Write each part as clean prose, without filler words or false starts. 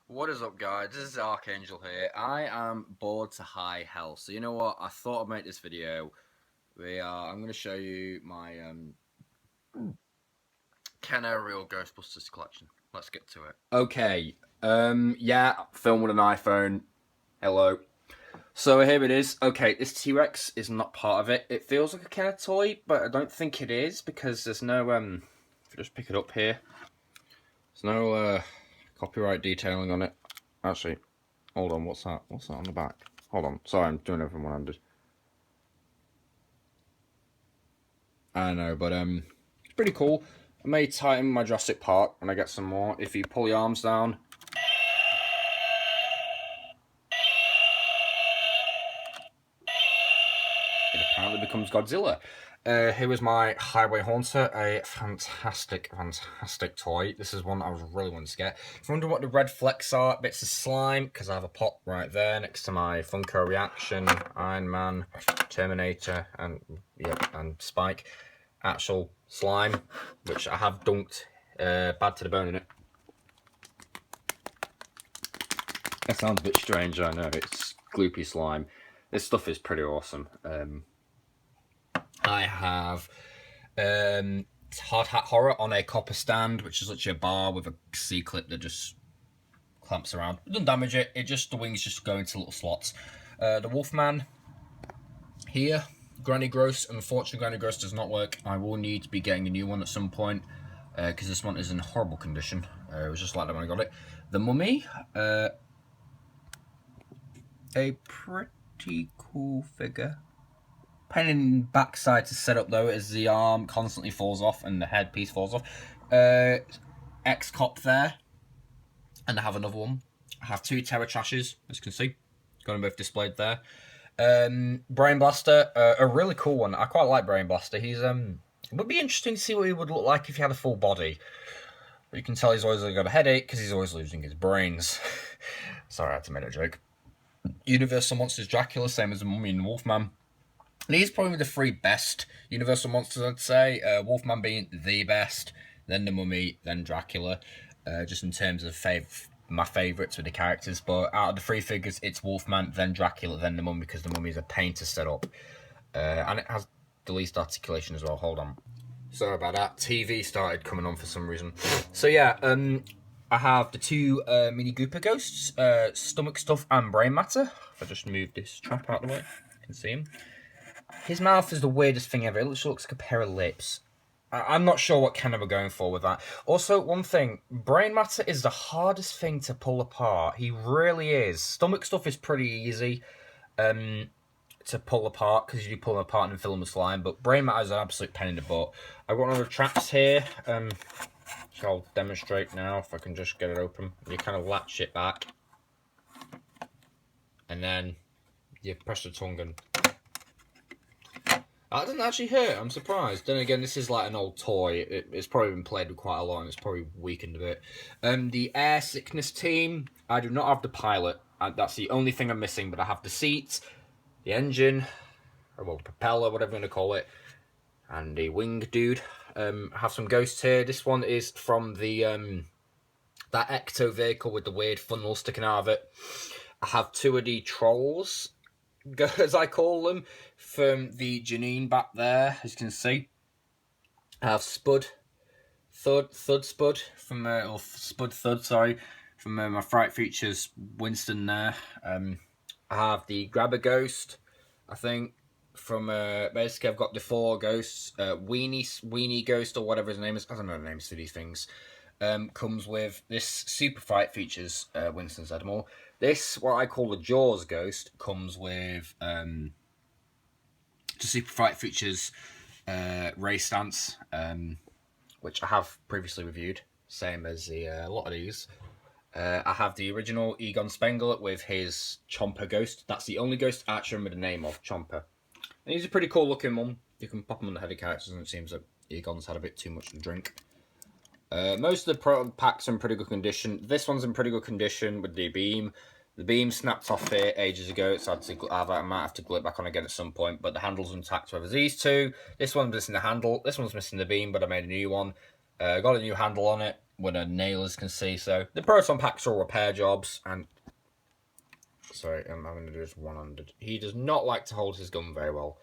What is up, guys? This is Archangel here. I am bored to high hell. So you know what? I thought I'd make this video. I'm going to show you my Kenner Real Ghostbusters collection. Let's get to it. Okay. Yeah, film with an iPhone. Hello. So here it is. Okay, this T-Rex is not part of it. It feels like a Kenner toy, but I don't think it is because there's no If you just pick it up here, there's no copyright detailing on it. Actually, hold on, what's that? What's that on the back? Hold on, sorry, I'm doing everything one-handed. I know, but it's pretty cool. I may tighten my Jurassic Park when I get some more. If you pull the arms down, it apparently becomes Godzilla. Here was my Highway Haunter, a fantastic toy. This is one I was really wanting to get. If you wonder what the red flecks are, bits of slime, because I have a pot right there next to my Funko Reaction, Iron Man, Terminator, and Spike. Actual slime, which I have dunked bad to the bone in it. That sounds a bit strange, I know, it's gloopy slime. This stuff is pretty awesome. I have Hard Hat Horror on a copper stand, which is literally a bar with a C-clip that just clamps around. It doesn't damage it, the wings just go into little slots. The Wolfman here, Granny Gross. Unfortunately, Granny Gross does not work. I will need to be getting a new one at some point because this one is in horrible condition. It was just like that when I got it. The Mummy, a pretty cool figure. Pain in the backside to set up though, as the arm constantly falls off and the headpiece falls off. Ex-cop there, and I have another one. I have two Terror Trashes, as you can see. Got them both displayed there. Brain Blaster, a really cool one. I quite like Brain Blaster. He's it would be interesting to see what he would look like if he had a full body. But you can tell he's always got a headache because he's always losing his brains. Sorry, I had to make a joke. Universal Monsters Dracula, same as the Mummy and Wolfman. These are probably the three best Universal Monsters, I'd say. Wolfman being the best, then the Mummy, then Dracula. Just in terms of my favourites with the characters. But out of the three figures, it's Wolfman, then Dracula, then the Mummy, because the Mummy is a pain to set up. And it has the least articulation as well. Hold on. Sorry about that. TV started coming on for some reason. So yeah, I have the two mini Gooper Ghosts, Stomach Stuff and Brain Matter. If I just move this trap out of the way, you can see him. His mouth is the weirdest thing ever. It looks like a pair of lips. I'm not sure what Kenner were going for with that. Also, one thing, Brain Matter is the hardest thing to pull apart. He really is. Stomach Stuff is pretty easy to pull apart because you pull them apart and fill them with slime. But Brain Matter is an absolute pain in the butt. I've got one of the traps here. Which I'll demonstrate now if I can just get it open. You kind of latch it back. And then you press the tongue and... That doesn't actually hurt, I'm surprised. Then again, this is like an old toy. It's probably been played with quite a lot and it's probably weakened a bit. The air sickness team, I do not have the pilot. That's the only thing I'm missing, but I have the seats, the engine, or well, the propeller, whatever you want to call it, and the wing dude. I have some ghosts here. This one is from the that Ecto vehicle with the weird funnel sticking out of it. I have two of the trolls, as I call them, from the Janine back there, as you can see. I have Thud Spud from from my Fright Features Winston there. I have the Grabber Ghost, I think, from basically I've got the four ghosts. Weenie Ghost, or whatever his name is. I don't know the names for these things. Comes with this Super Fright Features Winston said them all. This, what I call the Jaws Ghost, comes with the Super Fright Features Ray Stance, which I have previously reviewed, same as a lot of these. I have the original Egon Spengler with his Chomper Ghost. That's the only ghost I actually remember the name of, Chomper. And he's a pretty cool looking one. You can pop him on the head of characters, and it seems that Egon's had a bit too much to drink. Most of the packs are in pretty good condition. This one's in pretty good condition with the beam. The beam snapped off here ages ago, so I might have to glue it back on again at some point, but the handle's intact, whether these two. This one's missing the handle. This one's missing the beam, but I made a new one. Got a new handle on it. when a nailers can see. So the proton packs are repair jobs, and sorry, I'm going to do this one-handed. He does not like to hold his gun very well.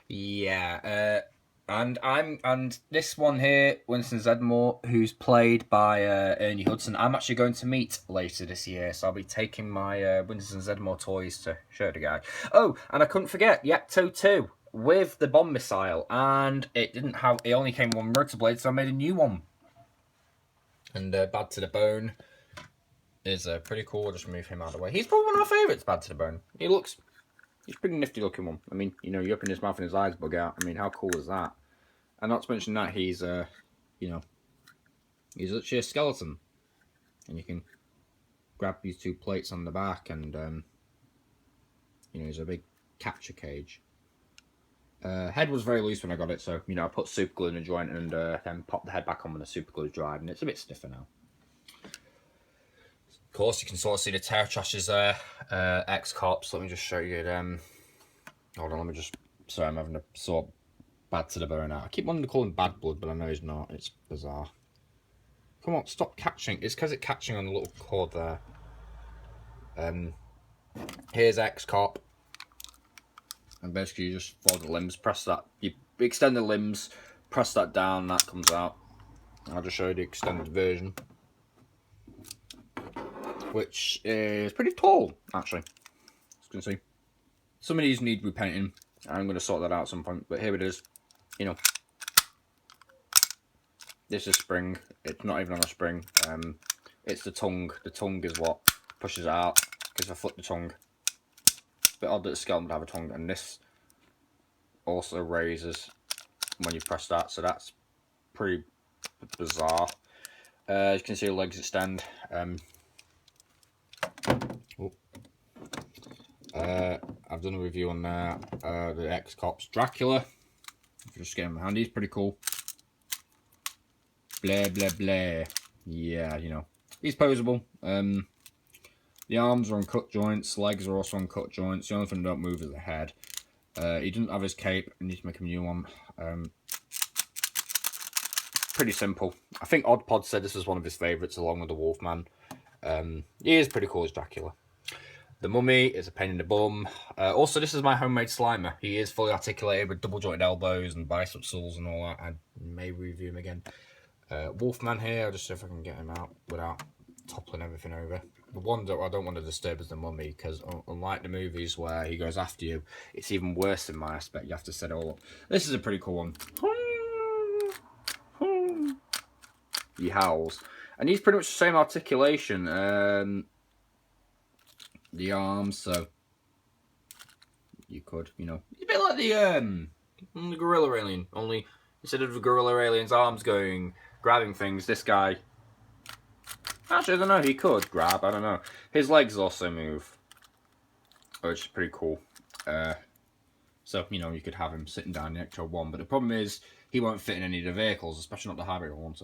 Yeah, and this one here, Winston Zedmore, who's played by Ernie Hudson, I'm actually going to meet later this year, so I'll be taking my Winston Zedmore toys to show the guy. Oh, and I couldn't forget Yakto 2 with the bomb missile, and it only came one rotor blade, so I made a new one. And Bad to the Bone is pretty cool. I'll just move him out of the way. He's probably one of my favourites, Bad to the Bone. He's a pretty nifty looking one. I mean, you open his mouth and his eyes bug out. I mean, how cool is that? And not to mention that he's he's actually a skeleton. And you can grab these two plates on the back and, he's a big capture cage. Head was very loose when I got it, so, I put super glue in the joint and then popped the head back on when the super glue dried, and it's a bit stiffer now. Of course, you can sort of see the Terror Trash's ex-cops. Let me just show you them. Hold on, sorry, I'm having to sort Bad to the Bone out. I keep wanting to call him Bad Blood, but I know he's not. It's bizarre. Come on, stop catching. It's because it's catching on the little cord there. Here's ex-cop. And basically you just follow the limbs, press that. You extend the limbs, press that down, that comes out. I'll just show you the extended version. Which is pretty tall, actually. As you can see. Some of these need repainting. I'm going to sort that out at some point, but here it is. This is spring. It's not even on a spring. It's the tongue. The tongue is what pushes it out. Because if I flip the tongue, it's a bit odd that the skeleton would have a tongue, and this also raises when you press that, so that's pretty bizarre. As you can see, the legs extend. I've done a review on the ex-cops Dracula. If you just get him in hand, he's pretty cool. Blah blah blah. Yeah, he's posable. The arms are on cut joints, legs are also on cut joints. The only thing that don't move is the head. He doesn't have his cape. I need to make a new one. Pretty simple. I think Oddpod said this was one of his favourites, along with the Wolfman. He is pretty cool as Dracula. The Mummy is a pain in the bum. Also, this is my homemade Slimer. He is fully articulated with double jointed elbows and bicep soles and all that. I may review him again. Wolfman here, I'll just see if I can get him out without toppling everything over. The one that I don't want to disturb is the Mummy, because unlike the movies where he goes after you, it's even worse in my aspect. You have to set it all up. This is a pretty cool one. He howls. And he's pretty much the same articulation. The arms, so you could, he's a bit like the gorilla alien, only instead of the gorilla alien's arms grabbing things, this guy, actually I don't know, he could grab, I don't know. His legs also move, which is pretty cool. So, you could have him sitting down in the Ecto 1, but the problem is he won't fit in any of the vehicles, especially not the hybrid ones.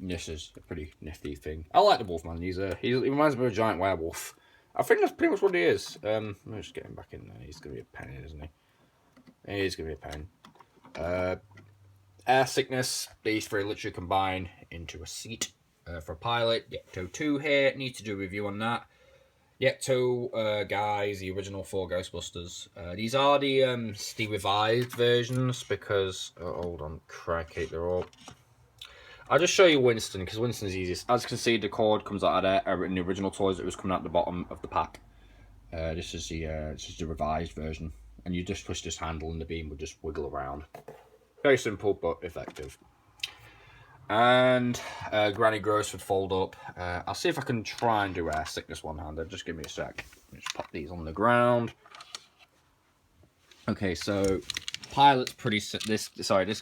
This is a pretty nifty thing. I like the Wolfman. He reminds me of a giant werewolf. I think that's pretty much what he is. Let me just get him back in there. He's going to be a pain, isn't he? He is going to be a pain. Air sickness. These three literally combine into a seat for a pilot. Yecto 2 here. Need to do a review on that. Yecto guys, the original 4 Ghostbusters. These are the revived versions because... Oh, hold on. Crikey, they're all... I'll just show you Winston, because Winston's easiest. As you can see, the cord comes out of there. In the original toys, it was coming out the bottom of the pack. This is the revised version. And you just twist this handle and the beam would just wiggle around. Very simple, but effective. And Granny Gross would fold up. I'll see if I can try and do air sickness one-handed. Just give me a sec. Just pop these on the ground. Okay, so pilot's pretty... This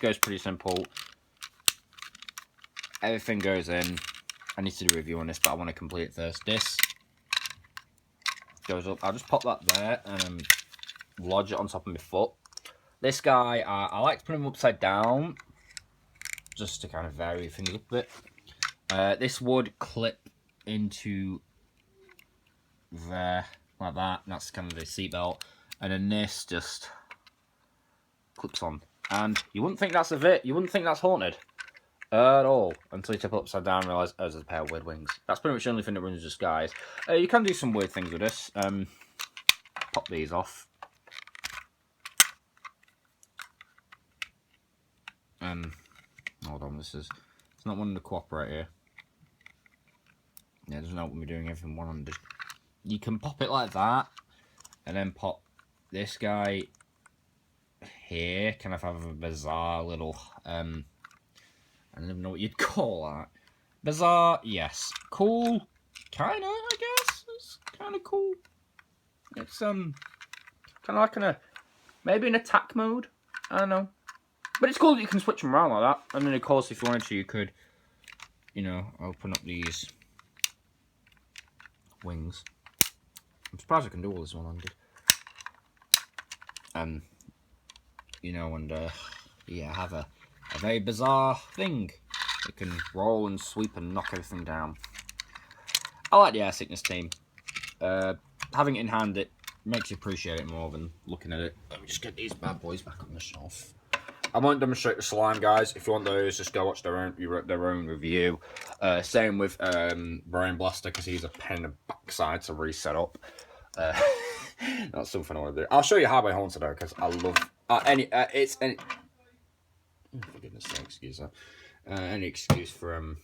goes pretty simple. Everything goes in. I need to do a review on this, but I want to complete it first. This goes up. I'll just pop that there and lodge it on top of my foot. This guy, I like to put him upside down, just to kind of vary things up a bit. This would clip into there, like that. And that's kind of the seatbelt. And then this just clips on And you wouldn't think that's you wouldn't think that's haunted at all until you tip it upside down and realise, oh, there's a pair of weird wings. That's pretty much the only thing that ruins the skies. You can do some weird things with this. Pop these off. Hold on, it's not wanting to cooperate here. Yeah, it doesn't help when we're doing everything one-handed. You can pop it like that, and then pop this guy here. Kind of have a bizarre little, I don't even know what you'd call that. Bizarre, yes. Cool, kind of, I guess. It's kind of cool. It's, kind of like maybe an attack mode. I don't know. But it's cool that you can switch them around like that. And then, of course, if you wanted to, you could, you know, open up these wings. I'm surprised I can do all this one-handed. You know, and, yeah, have a very bizarre thing. It can roll and sweep and knock everything down. I like the air sickness team. Having it in hand, it makes you appreciate it more than looking at it. Let me just get these bad boys back on the shelf. I won't demonstrate the slime, guys. If you want those, just go watch their own review. Same with Brain Blaster, because he's a pain in the backside to reset up. That's something I want to do. I'll show you Highway Haunter though, because I love it's any. Oh, for goodness sake, excuse that. Any excuse for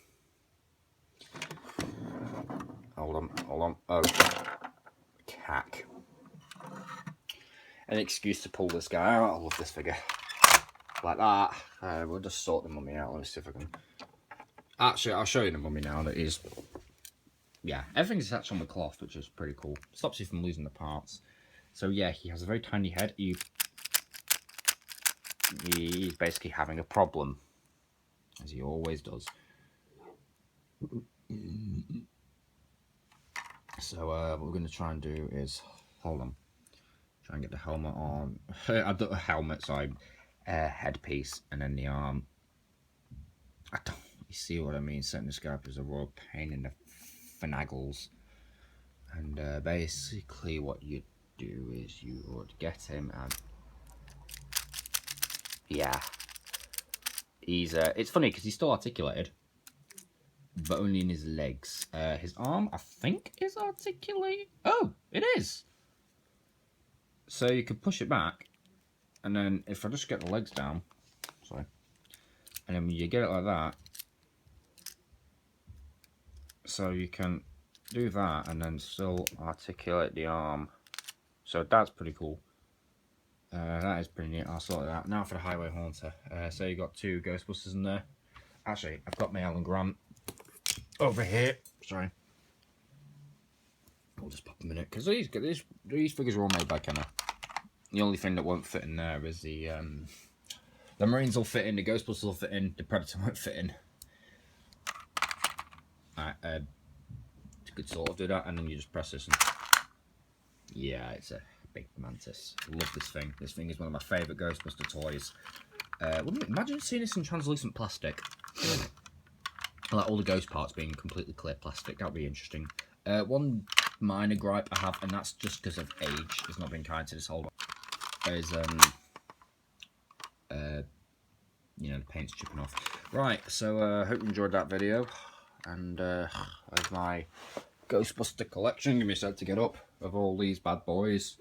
Hold on. Oh, cack. An excuse to pull this guy out. I love this figure. Like that. We'll just sort the mummy out. Let me see if I can. Actually, I'll show you the mummy now. That is, yeah, everything's attached on the cloth, which is pretty cool. Stops you from losing the parts. So yeah, he has a very tiny head. He's basically having a problem, as he always does. So what we're going to try and do is, hold on, try and get the helmet on. I've got a helmet, so headpiece, and then the arm. You see what I mean? Setting this guy up is a real pain in the finagles. And basically what you do is you would get him, and yeah, he's it's funny because he's still articulated, but only in his legs. His arm, I think, is articulated. Oh, it is. So you can push it back, and then if I just get the legs down, sorry, and then when you get it like that, so you can do that and then still articulate the arm. So that's pretty cool. That is pretty neat. I'll sort it out. Now for the Highway Haunter. So you got 2 Ghostbusters in there. Actually, I've got my Alan Grant over here. Sorry. I'll just pop them in it, because these figures are all made by Kenner. The only thing that won't fit in there is the Marines will fit in, the Ghostbusters will fit in, the Predator won't fit in. Alright, you could sort of do that, and then you just press this and yeah, it's a big mantis. Love this thing. This thing is one of my favourite Ghostbuster toys. Imagine seeing this in translucent plastic. Like all the ghost parts being completely clear plastic. That would be interesting. One minor gripe I have, and that's just because of age. It's not been kind to this whole. Is you know, the paint's chipping off. Right, so hope you enjoyed that video, and of my Ghostbuster collection. Give me a sec to get up of all these bad boys,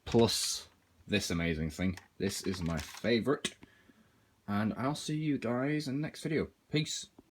plus this amazing thing. This is my favourite, and I'll see you guys in the next video. Peace.